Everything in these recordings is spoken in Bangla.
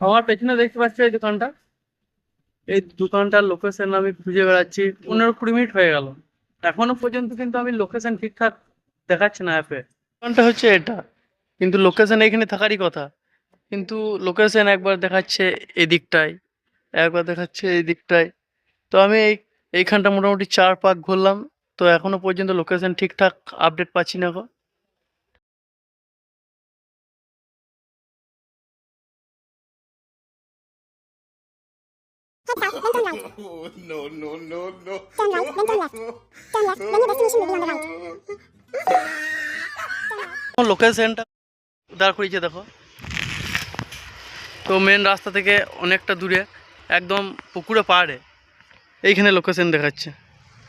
আমার পেছনে দেখতে পাচ্ছ এই দোকানটা, এই দোকানটার লোকেশন আমি খুঁজে বেড়াচ্ছি 15-20 মিনিট হয়ে গেল, এখনো পর্যন্ত কিন্তু আমি লোকেশন ঠিকঠাক দেখাচ্ছে না অ্যাপে। দোকানটা হচ্ছে এটা, কিন্তু লোকেশন এখানে থাকারই কথা, কিন্তু লোকেশন একবার দেখাচ্ছে এদিকটায়, একবার দেখাচ্ছে এই দিকটায়। তো আমি এইখানটা মোটামুটি 4 পাক ঘুরলাম, তো এখনো পর্যন্ত লোকেশন ঠিকঠাক আপডেট পাচ্ছি না গো। Head south, then turn right. Oh, no, no, no, no. Turn right, then turn left. Turn left, then your destination will be on the right. লোকেশনটা দাঁড় করিয়েছে দেখো, তো মেন রাস্তা থেকে অনেকটা দূরে, একদম পুকুরে পাড়ে এইখানে লোকেশন দেখাচ্ছে।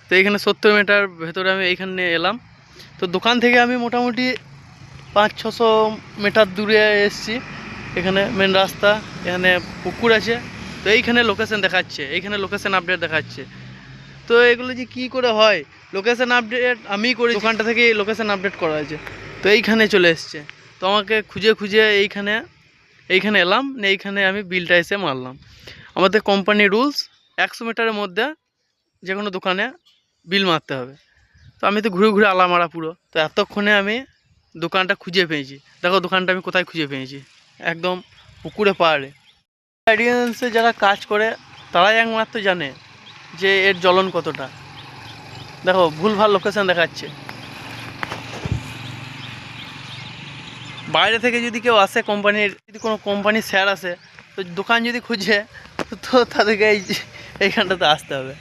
তো এইখানে 70 মিটার ভেতরে আমি এইখানে এলাম। তো দোকান থেকে আমি মোটামুটি 500-600 মিটার দূরে এসেছি। এখানে মেন রাস্তা, এখানে পুকুর আছে। তো এইখানে লোকেশন দেখাচ্ছে, এইখানে লোকেশন আপডেট দেখাচ্ছে। তো এগুলো যে কী করে হয়, লোকেশন আপডেট আমি করি, দোকানটা থেকে লোকেশন আপডেট করা আছে। তো এইখানে চলে এসছে, তো আমাকে খুঁজে খুঁজে এইখানে এইখানে এলাম, এইখানে আমি বিলটা এসে মারলাম। আমাদের কোম্পানির রুলস 100 মিটারের মধ্যে যে কোনো দোকানে বিল মারতে হবে। তো আমি তো ঘুরে ঘুরে আলা মারা পুরো, তো এতক্ষণে আমি দোকানটা খুঁজে পেয়েছি। দেখো দোকানটা আমি কোথায় খুঁজে পেয়েছি, একদম পুকুরে পাড়ে। অডিয়েন্সে যারা কাজ করে তারাই একমাত্র জানে যে এর জ্বলন কতটা। দেখো ভুলভাল লোকেশন দেখাচ্ছে। বাইরে থেকে যদি কেউ আসে, কোম্পানির যদি কোনো কোম্পানির স্যার আসে, তো দোকান যদি খুঁজে, তো তাদেরকে এইখানটাতে আসতে হবে।